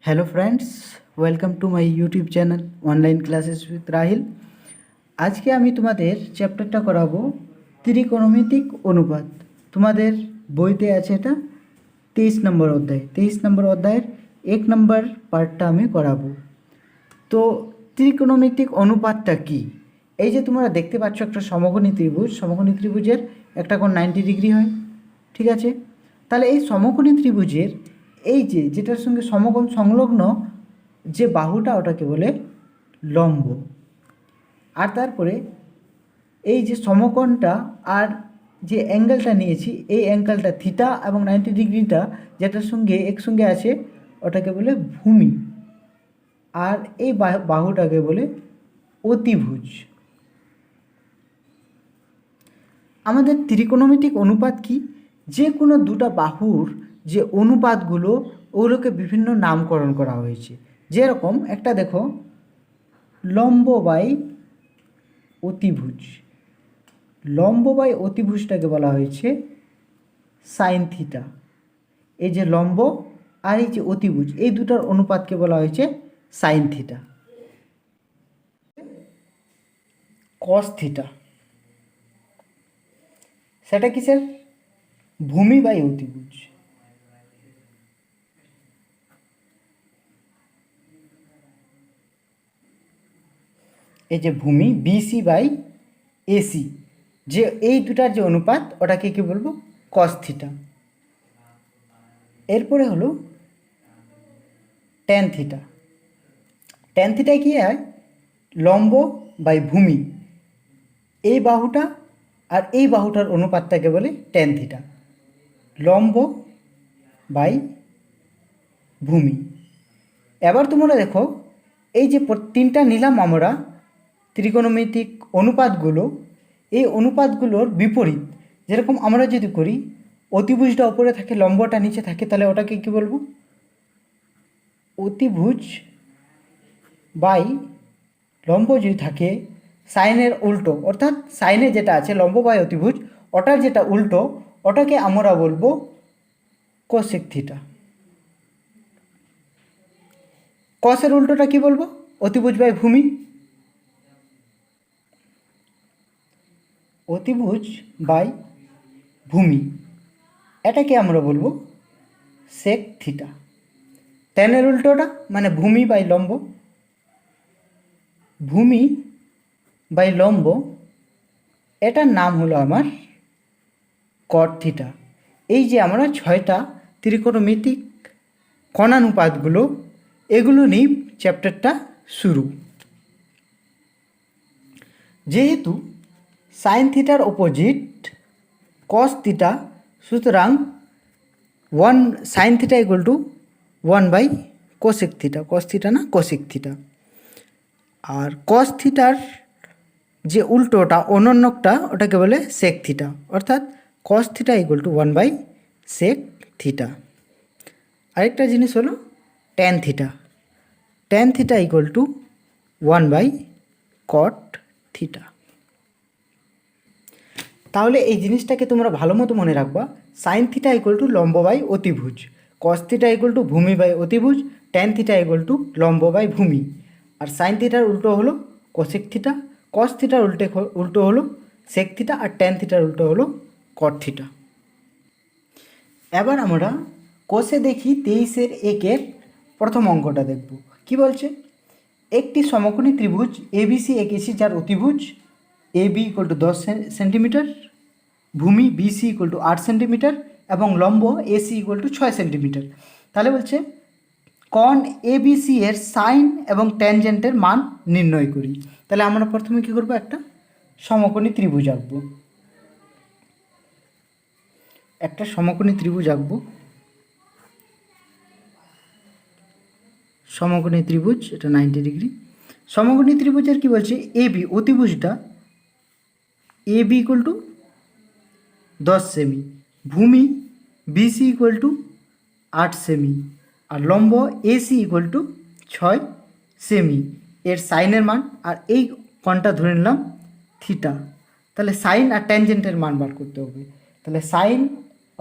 Hello friends, welcome to my YouTube channel online classes with Rahil. আজকে আমি তোমাদের চ্যাপ্টারটা করাবো ত্রিকোণমিতিক অনুপাত। তোমাদের বইতে আছে এটা 23 নম্বর অধ্যায়। 23 নম্বর অধ্যায়ের 1 নম্বর পার্টটা আমি করাবো। তো ত্রিকোণমিতিক অনুপাতটা কি? এই যে তোমরা দেখতে পাচ্ছ একটা সমকোণী ত্রিভুজ, সমকোণী ত্রিভুজের একটা কোণ 90 ডিগ্রি হয়, ঠিক আছে? তাহলে এই সমকোণী ত্রিভুজের এই যে যেটার সঙ্গে সমকোণ সংলগ্ন যে বাহুটা ওটাকে বলে লম্ব। আর তারপরে এই যে সমকোণটা আর যে অ্যাঙ্গেলটা নিয়েছি এই অ্যাঙ্গেলটা থিটা এবং 90 ডিগ্রিটা যেটার সঙ্গে একসঙ্গে আছে ওটাকে বলে ভূমি। আর এই বাহুটাকে বলে অতিভুজ। আমাদের ত্রিকোণমিতিক অনুপাত কি? যে কোনো দুটো বাহুর যে অনুপাতগুলো ওগুলোকে বিভিন্ন নামকরণ করা হয়েছে। যেরকম একটা দেখো, লম্ব বাই অতিভুজ। লম্ব বাই অতিভুজটাকে বলা হয়েছে সাইন থিটা। এই যে লম্ব আর এই যে অতিভুজ এই দুটার অনুপাতকে বলা হয়েছে সাইন থিটা। কস থিটা সেটা কিসের? ভূমি বাই অতিভুজ। এই যে ভূমি বিসি বাই এসি, যে এই দুটার যে অনুপাত ওটাকে কি বলবো? Cos theta. এরপরে হলো ট্যান থিটা। ট্যান থিটায় কী হয়? লম্ব বাই ভূমি, এই বাহুটা আর এই বাহুটার অনুপাতটাকে বলে ট্যান থিটা। লম্ব বাই ভূমি। এবার তোমরা দেখো, এই যে তিনটা নিলাম আমরা ত্রিকোণমিতিক অনুপাতগুলো, এই অনুপাতগুলোর বিপরীত। যেরকম আমরা যদি করি অতিভুজটা ওপরে থাকে লম্বটা নিচে থাকে, তাহলে ওটাকে কি বলবো? অতিভুজ বাই লম্ব যদি থাকে সাইনের উল্টো, অর্থাৎ সাইনে যেটা আছে লম্ব বাই অতিভুজ ওটার যেটা উল্টো ওটাকে আমরা বলবো কোসেক থিটা। কসের উল্টোটা কি বলবো? অতিভুজ বাই ভূমি। অতিভুজ বাই ভূমি এটাকে আমরা বলবো সেক থিটা। ট্যানের উল্টোটা মানে ভূমি বাই লম্ব, ভূমি বাই লম্ব, এটার নাম হলো আমার কট থিটা। এই যে আমরা 6টা ত্রিকোণমিতিক কোণানুপাতগুলো এগুলো নিয়ে চ্যাপ্টারটা শুরু। যেহেতু সাইন থিটার অপোজিট কস থিটা, সুতরাং sine theta equal to 1 by cosec theta. Cos theta না কোসেক থিটা। আর কস থিটার যে উল্টোটা অনন্যকটা ওটাকে বলে সেক থিটা, অর্থাৎ cos theta equal to 1 by sec theta. আরেকটা জিনিস হলো tan theta. Tan theta equal to 1 by cot theta. তাহলে এই জিনিসটাকে তোমরা ভালো মতো মনে রাখবা। সাইন থিটা ইকুয়াল টু লম্ব বাই অতিভুজ, কস থিটা ইকুয়াল টু ভূমি বাই অতিভুজ, ট্যান থিটা ইকুয়াল টু লম্ব বাই ভূমি। আর সাইন থিটার উল্টো হলো কোসেক থিটা, কস থিটার উল্টো হলো সেক থিটা, আর ট্যান থিটার উল্টো হলো কট থিটা। এবার আমরা কোষে দেখি 23-1 প্রথম অঙ্কটা দেখব। কি বলছে? একটি সমকোণী ত্রিভুজ এবিসি এঁকেছি যার অতিভুজ এবি ইকুয়াল টু 10 সেন্টিমিটার, ভূমি বিসি ইকুয়াল টু 8 সেন্টিমিটার এবং লম্ব এসি ইকুয়াল টু 6 সেন্টিমিটার। তাহলে বলছে কোণ এবিসি এর সাইন এবং ট্যানজেন্টের মান নির্ণয় করি। তাহলে আমরা প্রথমে কী করবো? একটা সমকোণী ত্রিভুজ আঁকবো। একটা সমকোণী ত্রিভুজ আঁকবো। সমকোণী ত্রিভুজ, এটা 90 ডিগ্রি। সমকোণী ত্রিভুজের কি বলছে? এবি অতিভুজটা এবি ইকুয়াল টু 10 সেমি, ভূমি বিসি ইকুয়াল টু 8 সেমি, আর লম্ব এসি ইকুয়াল টু 6 সেমি। এর সাইনের মান, আর এই কোণটা ধরে নিলাম থিটা। তাহলে সাইন আর ট্যানজেন্টের মান বার করতে হবে। তাহলে সাইন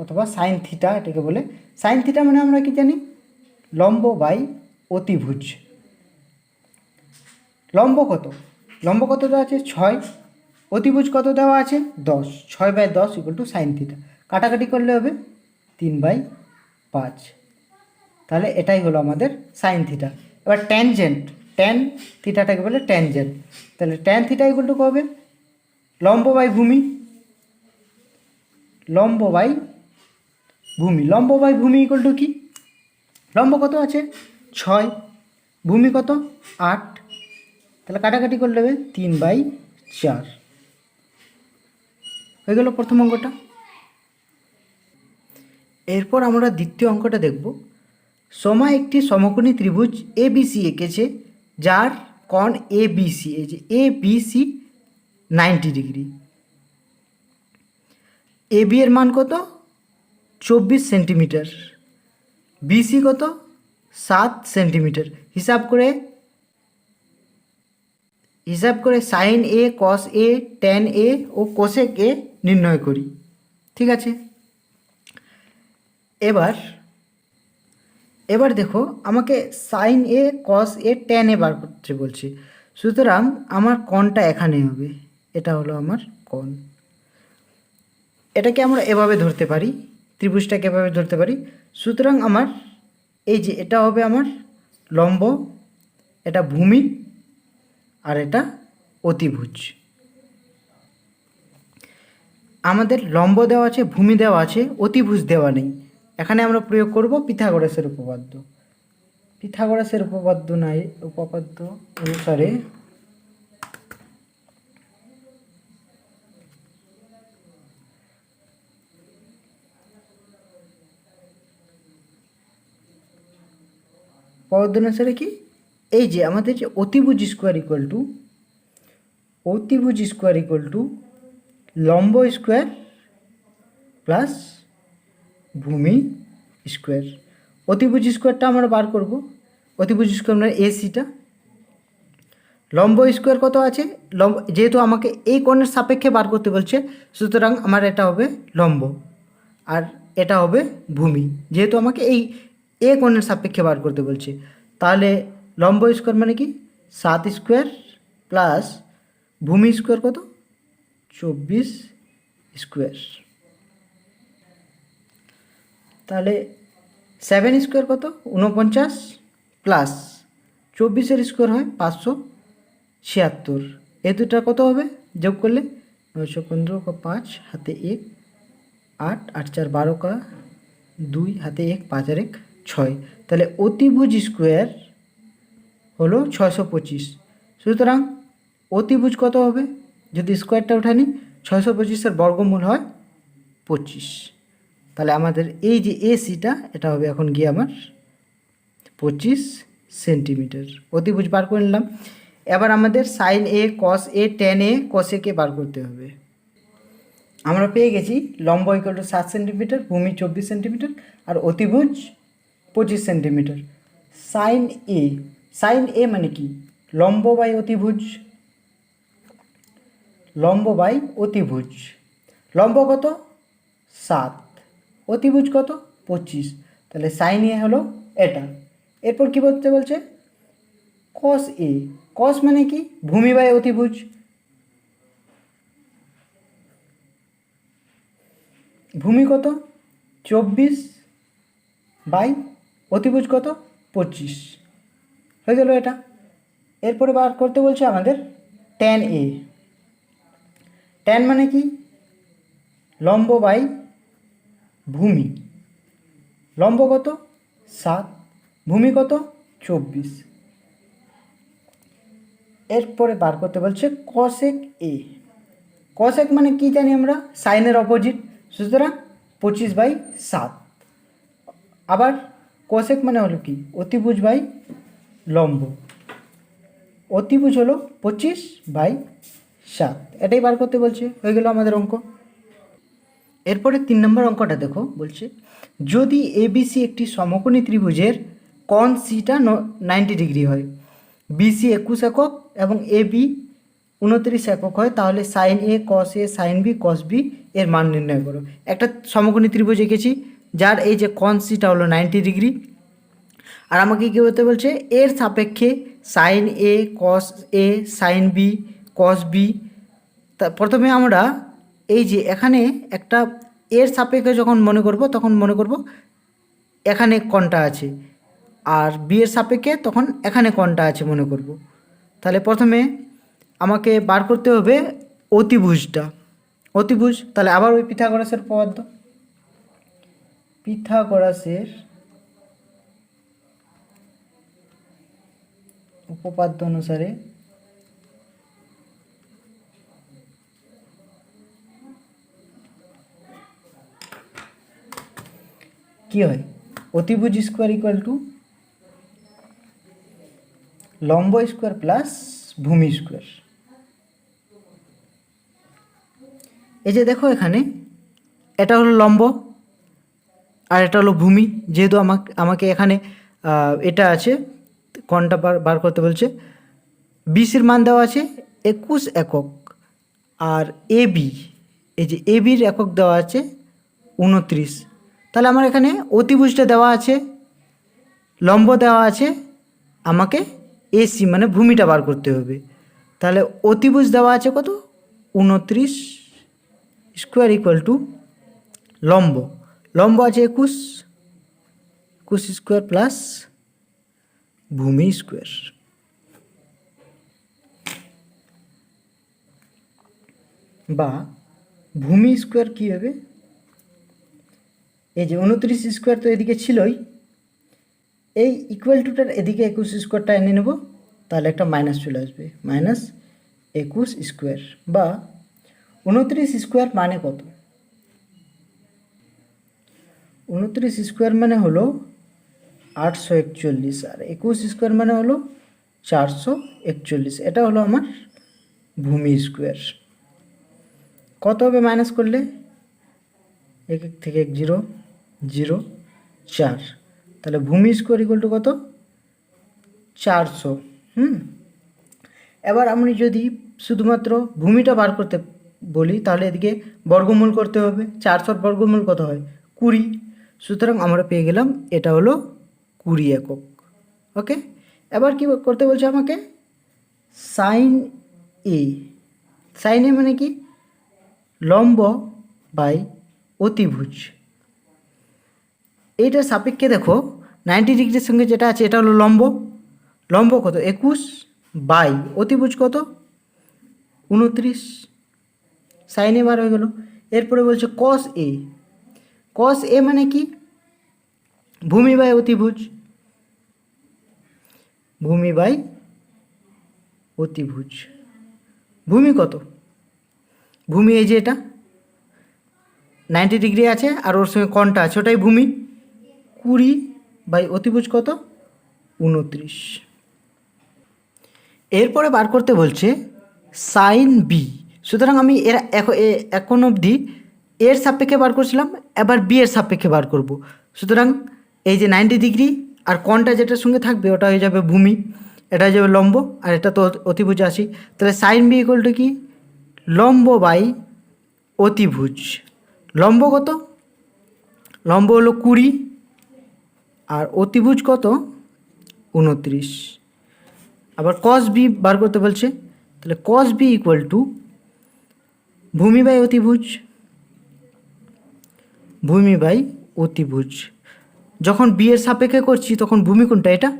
অথবা সাইন থিটা এটাকে বলে। সাইন থিটা মানে আমরা কি জানি? লম্ব বাই অতিভুজ। লম্ব কত? লম্ব কত দেওয়া আছে? 6। অতিভুজ কত দেওয়া আছে? 10। 6/10 = sin থিটা। কাটাকাটি করলে হবে 3/5। তাহলে এটাই হলো আমাদের সাইন থিটা। এবার ট্যানজেন্ট, ট্যান থিটাটাকে বলে ট্যানজেন্ট। তাহলে ট্যান থিটা = কত হবে? লম্ব বাই ভূমি, লম্ব বাই ভূমি। লম্ব বাই ভূমি = কি? লম্ব কত আছে? 6, ভূমি কত? 8। তাহলে কাটাকাটি করলে হবে 3/4। হয়ে গেল প্রথম অঙ্কটা। এরপর আমরা দ্বিতীয় অঙ্কটা দেখব। সোমা একটি সমকোণী ত্রিভুজ ABC এঁকেছে, যার কোণ ABC, এই যে ABC 90 ডিগ্রি। AB এর মান কত? 24 সেন্টিমিটার। BC কত? 7 সেন্টিমিটার। হিসাব করে sine A, cos A, tan A ও কোসেক A নির্ণয় করি। ঠিক আছে, এবার দেখো, আমাকে sine A, cos A, tan A বার করতে বলছে। সুতরাং আমার কোণটা এখানে হবে, এটা হলো আমার কোণ। এটাকে আমরা এভাবে ধরতে পারি, ত্রিভুজটাকে এভাবে ধরতে পারি। সুতরাং আমার এই যে এটা হবে আমার লম্ব, এটা ভূমি, আর এটা অতিভুজ। আমাদের লম্ব দেওয়া আছে, ভূমি দেওয়া আছে, অতিভুজ দেওয়া নেই। এখানে আমরা প্রয়োগ করব পিথাগোরাসের উপপাদ্য। পিথাগোরাসের উপপাদ্য অনুসারে কি, এই যে আমাদের যে অতিভুজ স্কোয়ার ইকুয়াল টু লম্ব স্কোয়ার প্লাস ভূমি স্কোয়ার। অতিভুজ স্কোয়ারটা আমরা বার করব। অতিভুজ স্কোয়ার মানে ACটা। লম্ব স্কোয়ার কত আছে? যেহেতু আমাকে এই কোণের সাপেক্ষে বার করতে বলছে, সুতরাং আমার এটা হবে লম্ব, আর এটা হবে ভূমি। যেহেতু আমাকে এই কোণের সাপেক্ষে বার করতে বলছে, তাহলে লম্ব স্কোয়ার মানে কি? 7 স্কোয়ার প্লাস ভূমি স্কোয়ার কত? 24 স্কোয়ার। তাহলে 7 স্কোয়ার কত? 49 প্লাস 24 স্কোয়ার হয় 576। এই দুটা কত হবে? যোগ করলে 915 × 5 হাতে 1, 8, 8 4 12 × 2 হাতে 1, 5 আর 1 6। তাহলে অতিভুজ স্কোয়ার হলো 625। সুতরাং অতিভুজ কত হবে? যদি স্কোয়ারটা উঠানি, 625-এর বর্গমূল হয় 25। তাহলে আমাদের এই যে ACটা, এটা হবে এখন গিয়ে আমার 25 সেন্টিমিটার। অতিভুজ বার করে নিলাম। এবার আমাদের sine A, cos A, tan A, cosec A বার করতে হবে। আমরা পেয়ে গেছি লম্ব = 7 সেন্টিমিটার, ভূমি 24 সেন্টিমিটার, আর অতিভুজ 25 সেন্টিমিটার। সাইন A মানে কি? লম্ব বাই অতিভুজ। লম্ব বাই অতিভুজ। লম্ব কত? 7, অতিভুজ কত? 25। তাহলে সাইন A হলো এটা। এরপর কি বলতে বলছে? কস A। কস মানে কি? ভূমি বাই অতিভুজ। ভূমি কত? 24 বাই অতিভুজ কত? 25। হয়ে গেল এটা। এরপরে বার করতে বলছে আমাদের ট্যান A। ট্যান মানে কি? লম্ব বাই ভূমি। লম্ব কত? 7, ভূমি কত? 24। এরপরে বার করতে বলছে কসেক A। কসেক মানে কি জানি আমরা? সাইনের অপোজিট। সুতরাং 25/7। আবার কোসেক মানে হলো কি? অতিভুজ বাই লম্ব। অতিভুজ হলো 25/7। এটাই বার করতে বলছে। হয়ে গেল আমাদের অঙ্ক। এরপরে 3 নম্বর অঙ্কটা দেখো, বলছে যদি ABC একটি সমকোণী ত্রিভুজের কোণ Cটা 90 ডিগ্রি হয়, BC 21 একক এবং AB 29 একক হয়, তাহলে sine A, cos A, sine B, cos B এর মান নির্ণয় করো। একটা সমকোণী ত্রিভুজ এঁকেছি, যার এই যে কোণ Cটা হলো 90 ডিগ্রি, আর আমাকে কী করতে বলছে, এর সাপেক্ষে সাইন এ কস এ সাইন বি কস বি। তা প্রথমে আমরা এই যে এখানে একটা এর সাপেক্ষে যখন মনে করব তখন মনে করব এখানে কোণটা আছে, আর বি এর সাপেক্ষে তখন এখানে কোণটা আছে মনে করব। তাহলে প্রথমে আমাকে বার করতে হবে অতিভুজটা, অতিভুজ। তাহলে আবার ওই পিথাগোরাসের উপপাদ্য, পিথাগোরাসের উপপাদ্য অনুসারে কি হয়, অতিভুজ স্কোয়ার ইকুয়াল টু লম্ব স্কোয়ার প্লাস ভূমি স্কোয়ার। এই যে দেখো এখানে এটা হলো লম্ব আর এটা হলো ভূমি। যেহেতু আমাকে এখানে এটা আছে, কোণটা বার করতে বলছে। বিসির মান দেওয়া আছে 21 একক, আর এ বি, এই যে এ বির একক দেওয়া আছে 29। তাহলে আমার এখানে অতিভুজটা দেওয়া আছে, লম্ব দেওয়া আছে, আমাকে এসি মানে ভূমিটা বার করতে হবে। তাহলে অতিভুজ দেওয়া আছে কত, 29 স্কোয়ার ইকুয়াল টু লম্ব, লম্ব আছে 21 স্কোয়ার প্লাস ভূমি স্কোয়ার। বা ভূমি স্কোয়ার কী হবে, এই যে 29 স্কোয়ার তো এদিকে ছিলই, এই ইকুয়াল টুটার এদিকে 21 স্কোয়ারটা এনে নেব, তাহলে একটা মাইনাস চলে আসবে, মাইনাস 21 স্কোয়ার। বা 29 স্কোয়ার মানে কত, 29 স্কোয়ার মানে হলো 841, আর 21 স্কোয়ার মানে হলো 441। এটা হলো আমার ভূমি স্কোয়ার। কত হবে মাইনাস করলে, 1 থেকে 1 0 0 4, তাহলে ভূমি স্কোয়ার ইকুয়াল টু কত, 400। এবার আমি যদি শুধুমাত্র ভূমিটা বার করতে বলি তাহলে এদিকে বর্গমূল করতে হবে। 400 বর্গমূল কত হয়, 20। সুতরাং আমরা পেয়ে গেলাম এটা হলো 20 একক। ওকে, এবার কি করতে বলছে আমাকে, সাইন এ, সাইন এ মানে কি, লম্ব বাই অতিভুজ। এইটার সাপেক্ষে দেখো 90 ডিগ্রির সঙ্গে যেটা আছে এটা হলো লম্ব, লম্ব কত 21 বাই অতিভুজ কত 29, সাইন এ বার হয়ে গেল। এরপরে বলছে কস এ, কস এ মানে কি, ভূমি বাই অতিভুজ, ভূমি বাই অতিভুজ। ভূমি কত, ভূমি এই যে এটা 90 ডিগ্রি আছে আর ওর সঙ্গে কোণটা আছে ওটাই ভূমি, 20 বাই অতিভুজ কত 29। এরপরে বার করতে বলছে সাইন বি। সুতরাং আমি এখন অবধি এর সাপেক্ষে বার করছিলাম, এবার বি এর সাপেক্ষে বার করব। সুতরাং এই যে 90 ডিগ্রি আর কোণটা যেটার সঙ্গে থাকবে ওটা হয়ে যাবে ভূমি, এটা হয়ে যাবে লম্ব, আর এটা তো অতিভুজ আসি। তাহলে সাইন বি ইকুয়াল টু কি, লম্ব বাই অতিভুজ। লম্ব কত, লম্ব হলো 20 আর অতিভুজ কত 29। আবার কস বি বার করতে বলছে, তাহলে কস বি ইকুয়াল টু ভূমি বাই অতিভুজ, ভূমি বাই অতিভুজ। যখন বি এর সাপেক্ষে করছি তখন ভূমি কোনটা, এটা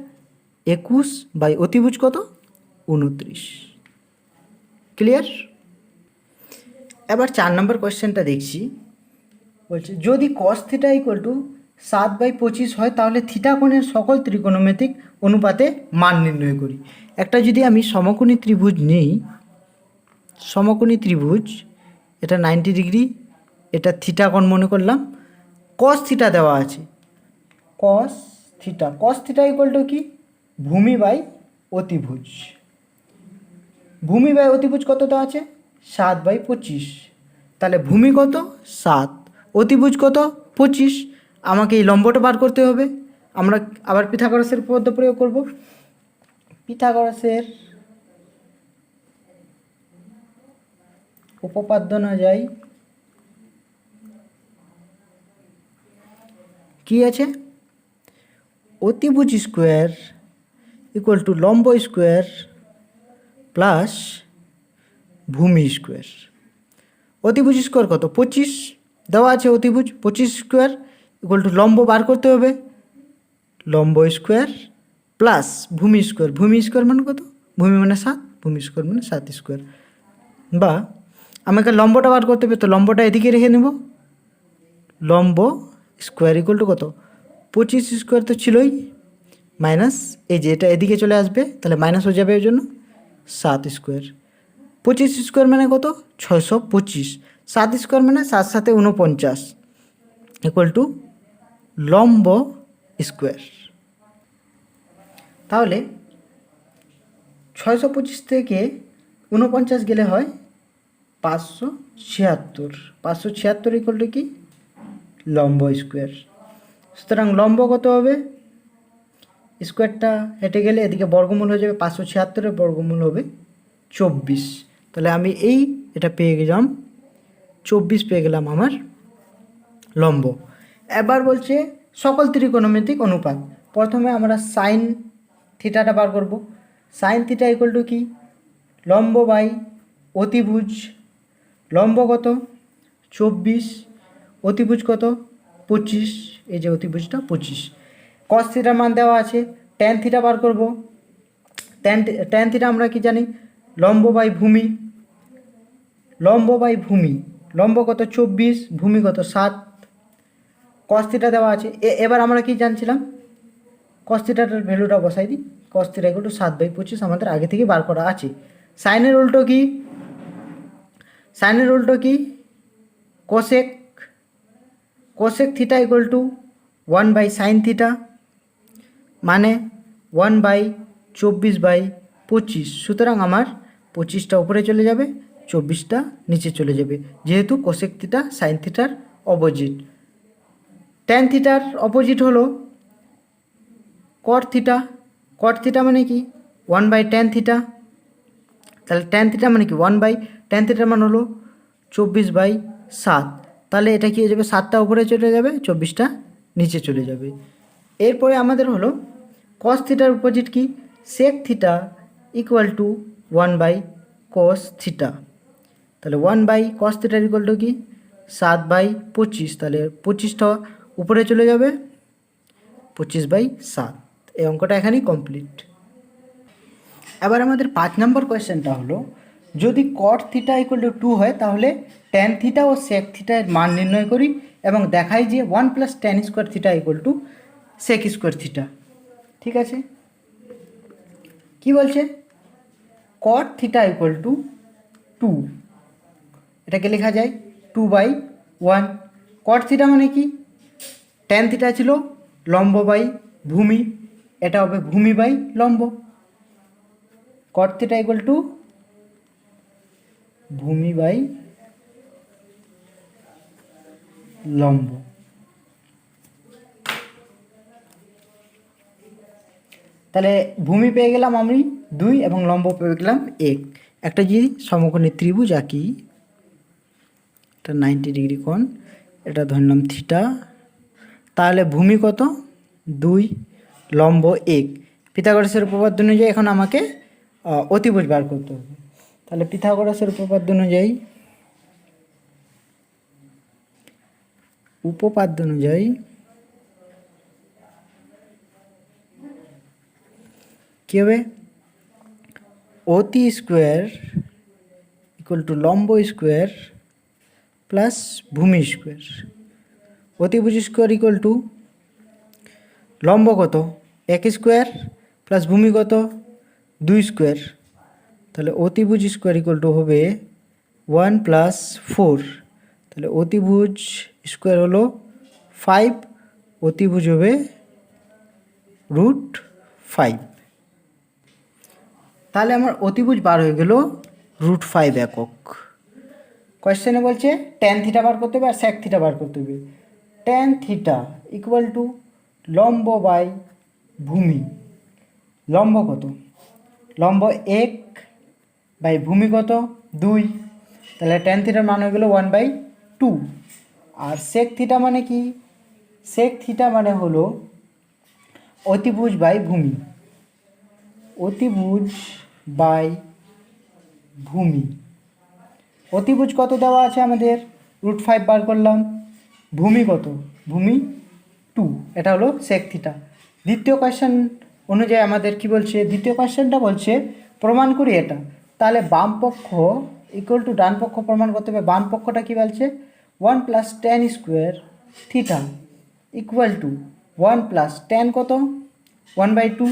21 বাই অতিভুজ কত 29। ক্লিয়ার। এবার 4 নম্বর কোয়েশ্চেনটা দেখছি, বলছে যদি কস থিটা ইকুয়াল টু 7/25 হয় তাহলে থিটা কোণের সকল ত্রিকোণমিতিক অনুপাতে মান নির্ণয় করি। একটা যদি আমি সমকোণী ত্রিভুজ নিই, সমকোণী ত্রিভুজ, এটা 90 ডিগ্রি, এটা থিটা কোণ মনে করলাম, কস থিটা দেওয়া আছে, cos theta, cos theta equal two কি, ভূমি বাই অতিভুজ। ভূমি বাই অতিভুজ কত দেওয়া আছে 7/25, তাহলে ভূমি কত 7, অতিভুজ কত 25। আমাকে এই লম্বটা বার করতে হবে। আমরা আবার পিথাগোরাসের উপপাদ্য প্রয়োগ করব। পিথাগোরাসের উপপাদ্য অনুযায়ী কি আছে, অতিভুজ স্কোয়ার ইকুয়াল টু লম্ব স্কোয়ার প্লাস ভূমি স্কোয়ার। অতিভুজ স্কোয়ার কত? 25 দেওয়া আছে। অতিভুজ 25 স্কোয়ার ইকুয়াল টু লম্ব বার করতে হবে, লম্ব স্কোয়ার প্লাস ভূমি স্কোয়ার। ভূমি স্কোয়ার মানে কত? ভূমি মানে 7, ভূমি স্কোয়ার মানে 7 স্কোয়ার। বা আমাকে লম্বটা বার করতে হবে, তো লম্বটা এদিকে রেখে নেব। লম্ব স্কোয়ার ইকুয়াল টু কত? 25 স্কোয়ার তো ছিলই, মাইনাস এই যে এটা এদিকে চলে আসবে, তাহলে মাইনাস হয়ে যাবে, এর জন্য 7 স্কোয়ার। 25 স্কোয়ার মানে কত? 625। 7 স্কোয়ার মানে 7 7 49 ইকুয়াল টু লম্ব স্কোয়ার। তাহলে 625 থেকে 49 গেলে হয় 576। 576 ইকুয়াল টু কি? লম্ব স্কোয়ার। সুতরাং লম্ব কত হবে? স্কোয়ারটা হেঁটে গেলে এদিকে বর্গমূল হয়ে যাবে, 576-এর বর্গমূল হবে 24। তাহলে আমি এটা পেয়ে গেলাম 24, পেয়ে গেলাম আমার লম্ব। এবার বলছে সকল ত্রিকোণমিতিক অনুপাত। প্রথমে আমরা সাইন থিটাটা বার করব। সাইন থিটা ইকুয়াল টু কি? লম্ব বাই অতিভুজ। লম্ব কত? 24, অতিভুজ কত? 25, এই যে অতিভুজটা 25। কস থিটার মান দেওয়া আছে, ট্যান থিটা বার করব। ট্যান থিটা আমরা কি জানি? লম্ব বাই ভূমি। লম্ব বাই ভূমি, লম্ব কত? 24, ভূমি কত? 7। কস থিটা দেওয়া আছে। এবার আমরা কি জানছিলাম? কস থিটাটার ভ্যালুটা বসাই দিই। কস থিটা ইকুয়াল টু 7/25 আমাদের আগে থেকে বার করা আছে। সাইনের উল্টো কি? সাইনের উল্টো কি? Cosec. Cosec theta equal two 1/sin theta, মানে 1/24/25। সুতরাং আমার 25টা উপরে চলে যাবে, 24টা নিচে চলে যাবে, যেহেতু কোসেক থিটা সাইন থিটার অপোজিট। ট্যান থিটার অপোজিট হলো কট থিটা। কট থিটা মানে কি? 1/tan theta. তাহলে ট্যান থিটা মানে কি? 1/tan থিটার মান হলো 24/7। তাহলে এটা কি হয়ে যাবে? 7টা উপরে চলে যাবে, 24টা নিচে চলে যাবে। এরপরে আমাদের হলো কস থিটার অপোজিট কি? Sec theta equal to 1/cos theta. তাহলে 1/cos থিটার ইকুয়াল টু কি? 7/25। তাহলে 25টা উপরে চলে যাবে, 25/7। এই অঙ্কটা এখানেই কমপ্লিট। এবার আমাদের 5 নম্বর কোয়েশ্চেনটা হলো, যদি কট থিটা ইকুয়াল টু 2 হয় তাহলে ট্যান থিটা ও সেক থিটা এর মান নির্ণয় করি এবং দেখাই যে 1 + tan square theta equal to sec square theta. ঠিক আছে, কি বলছে? কট থিটা ইকুয়াল টু 2, এটাকে লেখা যায় 2/1। কট থিটা মানে কি? ট্যান থিটা ছিল লম্ব বাই ভূমি, এটা হবে ভূমি বাই লম্ব। কট থিটা ইকুয়াল টু ভূমি বাই লম্ব। তাহলে ভূমি পেয়ে গেলাম আমি 2 এবং লম্ব পেয়ে গেলাম 1। একটা যদি সমকোণী ত্রিভুজ আঁকি, এটা 90 ডিগ্রি কোণ, এটা ধরলাম থিটা, তাহলে ভূমি কত? 2, লম্ব 1। পিথাগোরাসের উপপাদ্য অনুযায়ী এখন আমাকে অতিভুজ বার করতে হবে। তাহলে পিথাগোরাসের উপপাদ্য অনুযায়ী কী হবে? অতি স্কোয়ার ইকুয়াল টু লম্ব স্কোয়ার প্লাস ভূমি স্কোয়ার। অতিভুজ স্কোয়ার ইকুয়াল টু লম্ব কত? 1 স্কোয়ার প্লাস ভূমি কত? 2 স্কোয়ার। তাহলে অতিভুজ স্কোয়ার ইকুয়াল টু হবে 1 + 4। তাহলে অতিভুজ স্কোয়ার হলো 5, অতিভুজ হবে √5। তাহলে আমার অতিভুজ বার হয়ে গেল √5 একক। কোয়েশ্চেনে বলছে ট্যান থিটা বার করতে হবে আর সেক থিটা বার করতে হবে। ট্যান থিটা ইকুয়াল টু লম্ব বাই ভূমি। লম্ব কত? লম্ব 1 বাই ভূমি কত? 2। তাহলে ট্যান থিটার মান হয়ে গেল 1/2। আর সেক থিটা মানে কি? সেক থিটা মানে হলো অতিভুজ বাই ভূমি, অতিভুজ বাই ভূমি। অতিভুজ কত দেওয়া আছে আমাদের, √5 বার করলাম। ভূমি কত, ভূমি 2, এটা হলো সেক থিটা। দ্বিতীয় কোয়েশ্চেন অনুযায়ী আমাদের কি বলছে, দ্বিতীয় কোয়েশ্চেনটা বলছে প্রমাণ করি এটা। তাহলে বাম পক্ষ ইকুয়াল টু ডান পক্ষ প্রমাণ করতে হবে। বাম পক্ষটা কী বলছে, 1 + tan square theta equal to 1 + tan কত, 1/2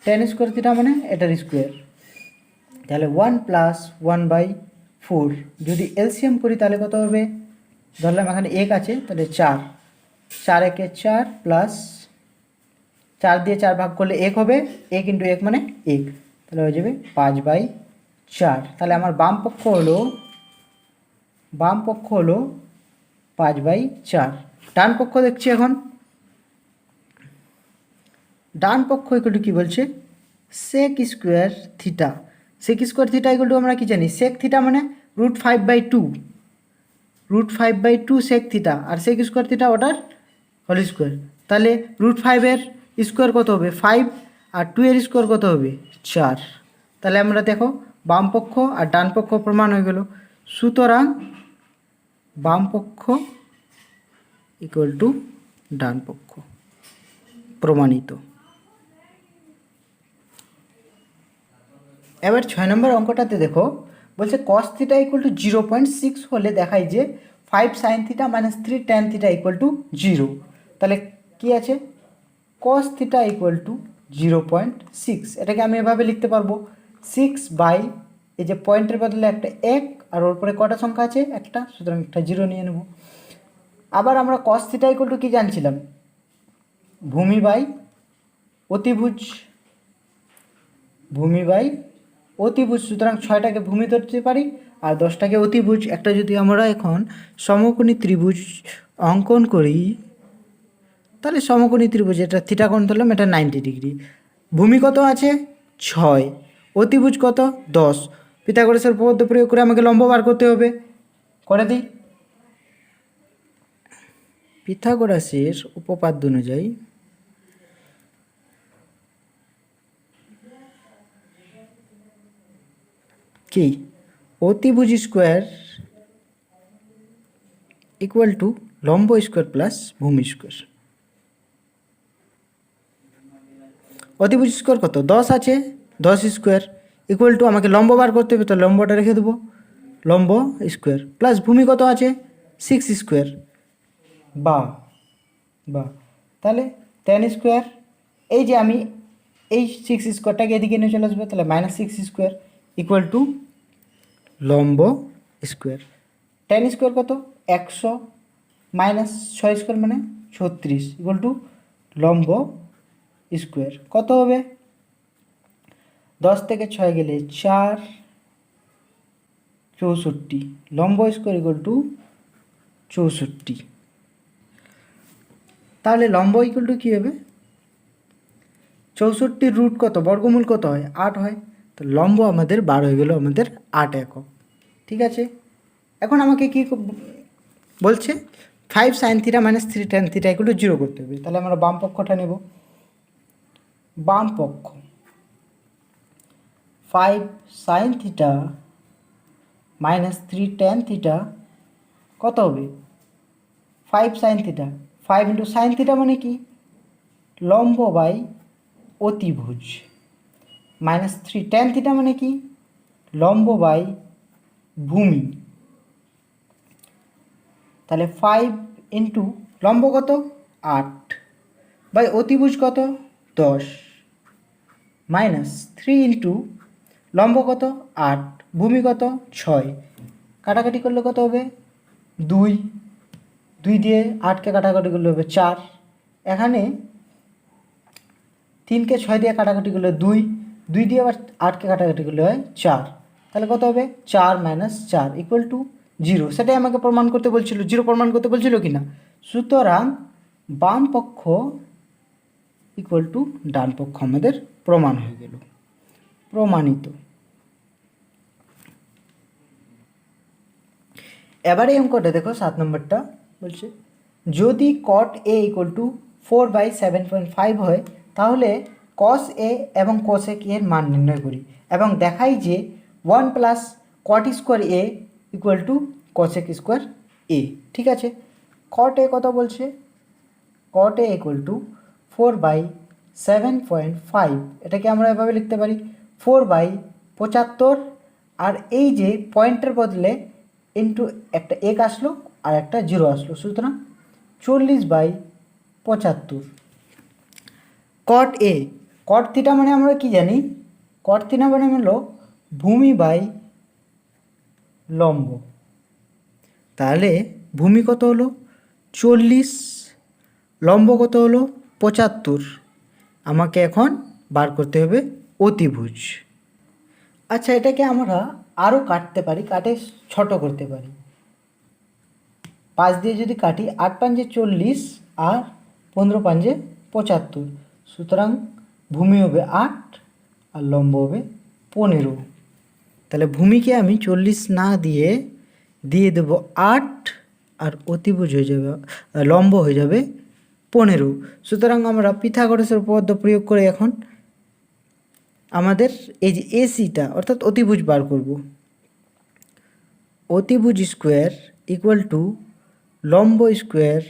tan স্কোয়ার থিটা মানে এটার স্কোয়ার। তাহলে 1 + 1/4 যদি এলসিএম করি তাহলে কত হবে, ধরলাম এখানে 1 আছে তাহলে 4, 4 একে 4 প্লাস 4 দিয়ে 4 ভাগ করলে 1 হবে, 1 × 1 মানে 1, তাহলে হয়ে যাবে 5/4। তাহলে আমার বাম পক্ষ হলো 5/4। ডান পক্ষ দেখছি এখন, ডান পক্ষ ইকুয়াল কী বলছে, sec square theta. Sec square theta equal to আমরা কি জানি, সেক থিটা মানে √5/2, √5/2 সেক থিটা, আর সেক স্কোয়ার থিটা ওটার হোল স্কোয়ার। তাহলে √5 স্কোয়ার কত হবে 5, আর 2 এর স্কোয়ার কত হবে 4। তাহলে আমরা দেখো বাম পক্ষ আর ডান পক্ষ প্রমাণ হয়ে গেল। সুতরাং বাম পক্ষ ইকুয়াল টু ডান পক্ষ, প্রমাণিত। এবার 6 নম্বর অঙ্কটাতে দেখো বলছে cos θ ইকুয়াল টু 0.6 হলে দেখায় যে 5 sin θ - 3 tan θ ইকুয়াল টু 0। তাহলে কি আছে, cos θ ইকুয়াল টু 0.6, এটাকে আমি এভাবে লিখতে পারবো 6 বাই, এই যে পয়েন্টের বদলে একটা 1 আর ওর পরে কটা সংখ্যা আছে একটা, সুতরাং একটা 0 নিয়ে নেব। আবার আমরা cos θ ইকুয়াল টু কী জানছিলাম, ভূমি বাই অতিভুজ, ভূমি বাই অতিভুজ। সুতরাং 6টাকে ভূমি ধরতে পারি আর 10টাকে অতিভুজ। একটা যদি আমরা এখন সমকোণী ত্রিভুজ অঙ্কন করি, তাহলে সমকোণী ত্রিভুজ এটা থিটা কোণ ধরলাম, এটা 90 ডিগ্রি। ভূমি কত আছে 6, অতিভুজ কত 10। পিথাগোরাসের উপপাদ্য প্রয়োগ করে আমাকে লম্ব বার করতে হবে, করে দিই। পিথাগোরাসের উপপাদ্য অনুযায়ী কি, অতিভুজ স্কোয়ার ইকুয়াল টু লম্ব স্কোয়ার প্লাস ভূমি স্কোয়ার। অতিভুজ স্কোয়ার কত 10 আছে, 10 স্কোয়ার ইকুয়াল টু আমাকে লম্ব বার করতে হবে, তো লম্বটা রেখে দেবো, লম্ব স্কোয়ার প্লাস ভূমি কত আছে 6 স্কোয়ার, বা তাহলে tan স্কোয়ার, এই যে আমি এই 6 স্কোয়ারটাকে এদিকে নিয়ে চলে আসবো, তাহলে -6 স্কোয়ার ইকুয়াল টু লম্ব স্কোয়ার। tan স্কোয়ার কত 100, -6 স্কোয়ার মানে 36 ইকুয়াল টু লম্ব স্কোয়ার। কত হবে, 10 থেকে 6 গেলে 4, 64, লম্ব স্কোয়ার ইকুয়াল টু 64। তাহলে লম্ব ইকুয়াল টু কী হবে, 64 রুট কত, বর্গমূল কত হয় 8 হয়, তো লম্ব আমাদের বার হয়ে গেল আমাদের 8 একক। ঠিক আছে, এখন আমাকে কি বলছে 5 sin θ - 3 tan θ ইকুয়াল টু 0 করতে হবে। তাহলে আমরা বাম পক্ষটা নেব, বাম পক্ষ 5 sin θ - 3 tan θ কত হবে 5 sin θ, 5 × sin θ মানে কি, লম্ব বাই অতিভুজ, -3 tan θ মানে কি, লম্ব বাই ভূমি। তাহলে 5 × লম্ব কত 8 বাই অতিভুজ কত 10, -3 × লম্ব কত 8, ভূমি কত 6, কাটাকাটি করলে কত হবে 2, 2 দিয়ে 8কে কাটাকাটি করলে হবে 4, এখানে 3কে 6 দিয়ে কাটাকাটি করলে 2, 2 দিয়ে আবার 8কে কাটাকাটি করলে হয় 4, তাহলে কত হবে 4 - 4 ইকুয়াল টু 0। সেটাই আমাকে প্রমাণ করতে বলছিল, 0 প্রমাণ করতে বলছিল কি না। সুতরাং বাম পক্ষ ইকুয়াল টু ডান পক্ষ আমাদের প্রমাণ হয়ে গেল, প্রমাণিত। এবারে এই অঙ্কটা দেখো 7 নম্বরটা বলছে, যদি cot A ইকুয়াল টু 4/7.5 হয়, তাহলে cos a এবং cosec এর মান নির্ণয় করি এবং দেখাই যে 1 plus cot square a equal to cosec square a। ঠিক আছে, cot a কত বলছে? cot a ইকুয়াল টু 4/7.5, এটাকে আমরা এভাবে লিখতে পারি 4/75, আর এই যে পয়েন্টের বদলে ইন্টু একটা এক আসলো আর একটা জিরো আসলো, সুতরাং 40/75। cot a, cot থিটা মানে আমরা কি জানি? cot থিটা মানে হলো ভূমি বাই লম্ব। তাহলে ভূমি কত হলো 40, লম্ব কত হলো 75। আমাকে এখন বার করতে হবে অতিভুজ। আচ্ছা, এটাকে আমরা আরও কাটতে পারি, কাটে ছোট করতে পারি। 5 দিয়ে যদি কাটি 8 5 40 আর 15 5 75, সুতরাং ভূমি হবে 8 আর লম্ব হবে 15। তাহলে ভূমিকে আমি 40 না দিয়ে দেবো 8 আর অতিভুজ হয়ে যাবে, লম্ব হয়ে যাবে 15। সুতরাং আমরা পিথাগোরাসের উপপাদ্য প্রয়োগ করে এখন আমাদের এই যে এসিটা অর্থাৎ অতিভুজ বার করব। অতিভুজ স্কোয়ার ইকুয়াল টু লম্ব স্কোয়ার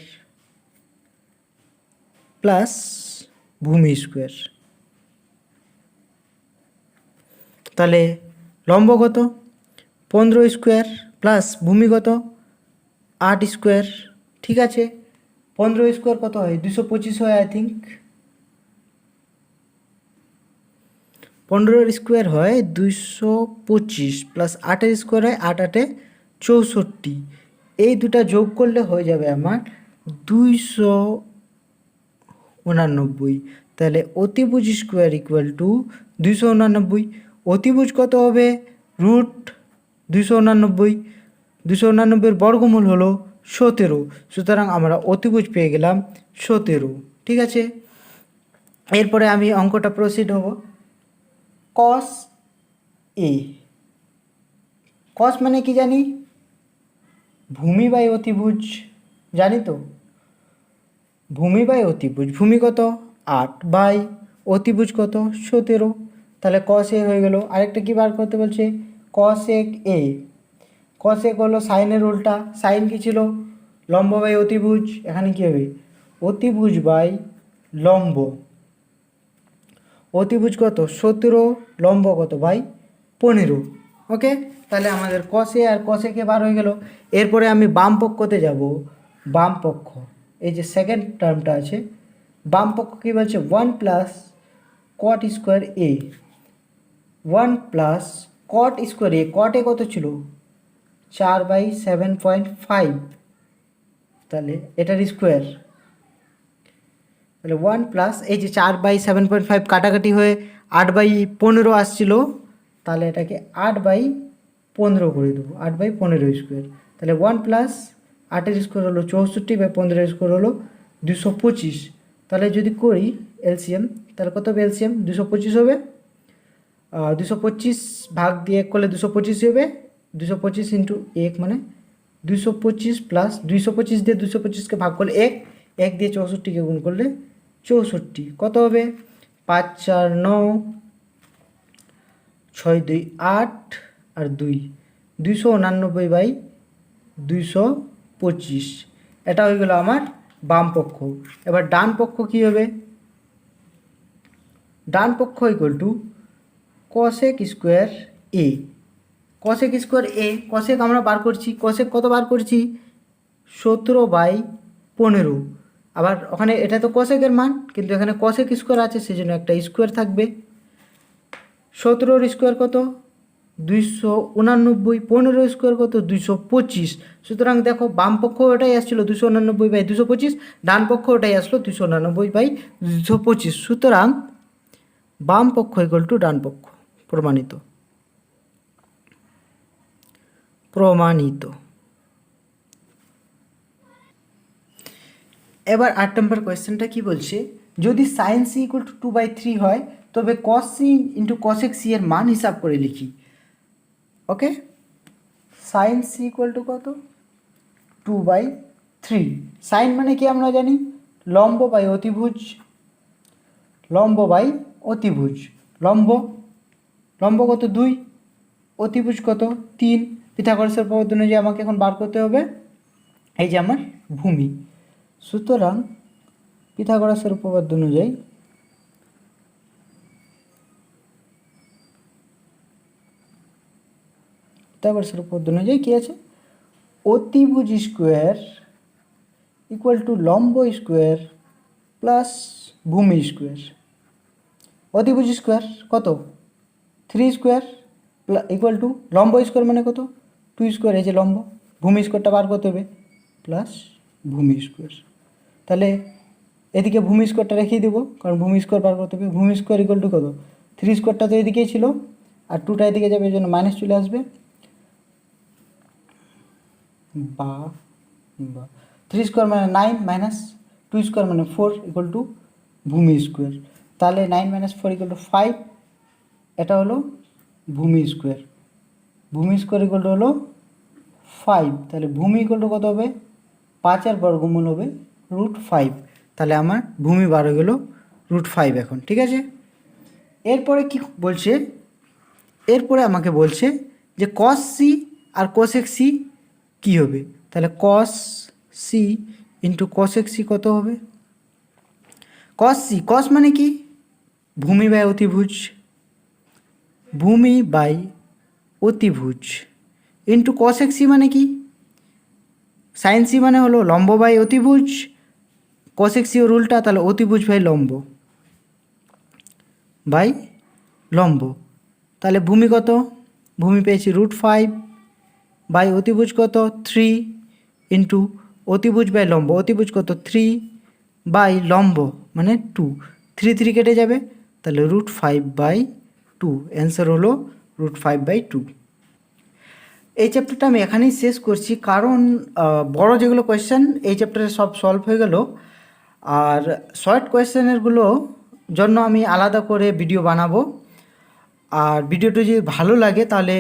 প্লাস ভূমি স্কোয়ার। তাহলে লম্ব কত 15 স্কোয়ার প্লাস ভূমি কত 8 স্কোয়ার। ঠিক আছে, 15 স্কোয়ার কত হয় 225 হয় আই থিঙ্ক। 15 স্কোয়ার হয় 225 প্লাস 8 স্কোয়ার হয় 8 8 64। এই দুটা যোগ করলে হয়ে যাবে আমার 289। তাহলে অতিভুজ স্কোয়ার ইকুয়াল টু 289। অতিভুজ কত হবে রুট 289, 289 বর্গমূল হলো 17, সুতরাং আমরা অতিভুজ পেয়ে গেলাম 17। ঠিক আছে, এরপরে আমি অঙ্কটা প্রসিড হব। cos a, cos মানে কি জানি? ভূমি বাই অতিভুজ, জানি তো ভূমি বাই অতিভুজ। ভূমি কত 8 বাই অতিভুজ কত 17, তাহলে cos a হয়ে গেল। আরেকটা কি বার করতে বলছে cosec a, cosec হলো সাইনের উল্টা, সাইন কি ছিল লম্ব বাই অতিভুজ, এখানে কি হবে অতিভুজ বাই লম্ব। অতিভুজ কত 17, লম্ব কত বাই 15। ওকে, তাহলে আমাদের cos a R cosec a বার হয়ে গেল। এরপরে আমি বাম পক্ষতে যাব। বাম পক্ষ, এই যে সেকেন্ড টার্মটা আছে, বাম পক্ষ কী বলছে 1 plus cot square a, 1 plus cot square a। cot a কত ছিল 4/7.5, তাহলে এটার স্কোয়ার। তাহলে 1 প্লাস এই যে 4/7.5 কাটাকাটি হয়ে 8/15 আসছিল, তাহলে এটাকে 8/15 করে দেবো, 8/15 স্কোয়ার। তাহলে 1 প্লাস 8 স্কোয়ার হলো 64/15 স্কোয়ার হলো 225। তাহলে যদি করি এলসিএম, তাহলে কত হবে এলসিএম 225 হবে, 225 ভাগ দিয়ে 1 করলে 225 হবে, 225 ইন্টু 1 মানে 225 প্লাস 225 দিয়ে 225কে ভাগ করলে 1, 1 দিয়ে 64কে গুণ করলে 64, কত হবে 5 4 9, 6 2 8 আর 2 289/225। এটা হয়ে গেল আমার বাম পক্ষ। এবার ডান পক্ষ কী হবে? ডান পক্ষ equal to cosec square a, cosec square a। cosec আমরা বার করছি, cosec কত বার করছি 17/15। আবার ওখানে এটা তো cosec এর মান, কিন্তু এখানে cosec স্কোয়ার আছে সেজন্য একটা স্কোয়ার থাকবে। 17 স্কোয়ার কত 289, 15 স্কোয়ার কত 225। সুতরাং দেখো বাম পক্ষ ওটাই আসছিলো 289/225, ডান পক্ষ ওটাই আসলো 289/225। সুতরাং বাম পক্ষ ইকুয়াল টু ডান পক্ষ, প্রমাণিত। প্রমাণিত। এবার 8 নম্বর কোয়েশ্চেনটা কি বলছে, যদি সাইন সি ইকুয়াল টু 2/3 হয় তবে cos C into cosec C এর মান হিসাব করে লিখি। Okay, sine C equal to কত 2/3। সাইন মানে কি আমরা জানি লম্ব বাই অতিভুজ, লম্ব বাই অতিভুজ। লম্ব লম্ব কত 2, অতিভুজ কত 3। পিথাগোরাসের উপপাদ্য অনুযায়ী আমাকে এখন বার করতে হবে এই যে আমার ভূমি। সুতরাং পিথাগোরাসের উপপাদ্য অনুযায়ী পিথাগোরাসের উপপাদ্য অনুযায়ী কী আছে, অতিভুজ স্কোয়ার ইকুয়াল টু লম্ব স্কোয়ার প্লাস ভূমি স্কোয়ার। অতিভুজ স্কোয়ার কত 3 স্কোয়ার ইকুয়াল টু লম্ব স্কোয়ার মানে কত 2 স্কোয়ার, এই যে লম্ব। ভূমি স্কোয়ারটা বার করতে হবে প্লাস ভূমি স্কোয়ার। তাহলে এদিকে ভূমি স্কোয়ারটা রেখেই দেবো, কারণ ভূমি স্কোয়ার বার করতে হবে। ভূমি স্কোয়ার ইকুয়াল টু কত 3 স্কোয়ারটা তো এদিকেই ছিল, আর 2টা এদিকে যাবে, এই জন্য মাইনাস চলে আসবে। বা 3 স্কোয়ার মানে 9 মাইনাস 2 স্কোয়ার মানে 4 ইকুয়াল টু ভূমি স্কোয়ার। তাহলে 9 মাইনাস 4 ইকুয়াল টু 5, এটা হলো ভূমি স্কোয়ার। ভূমি স্কোয়ার ইকুয়াল টু হলো 5। তাহলে ভূমি ইকুয়াল টু কত হবে 5-এর বর্গমূল হবে √5। তাহলে আমার ভূমি বার হয়ে গেল √5 এখন, ঠিক আছে। এরপরে কি বলছে, এরপরে আমাকে বলছে যে cos c আর cosec c কী হবে। তাহলে cos c into cosec c কত হবে, cos c, cos মানে কি ভূমি বাই অতিভুজ, ভূমি বাই অতিভুজ ইন্টু cosec c মানে কি sin c মানে হলো লম্ব বাই অতিভুজ, cosec c ওর উল্টা, তাহলে অতিভুজ বাই লম্ব বাই লম্ব। তাহলে ভূমি কত, ভূমি পেয়েছি √5 বাই অতিভুজ কত 3 ইন্টু অতিভুজ বাই লম্ব, অতিভুজ কত 3 বাই লম্ব মানে 2, 3 3 কেটে যাবে, তাহলে √5/2। অ্যান্সার হলো √5/2। এই চ্যাপ্টারটা আমি এখানেই শেষ করছি, কারণ বড় যেগুলো কোয়েশ্চেন এই চ্যাপ্টারে সব সলভ হয়ে গেল, আর শর্ট কোয়েশ্চেনেরগুলো জন্য আমি আলাদা করে ভিডিও বানাবো। আর ভিডিওটা যদি ভালো লাগে তাহলে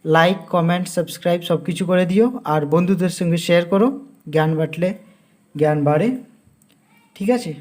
লাইক, কমেন্ট, সাবস্ক্রাইব সব কিছু করে দিও, আর বন্ধুদের সঙ্গে শেয়ার করো। জ্ঞান বাটলে জ্ঞান বাড়ে, ঠিক আছে।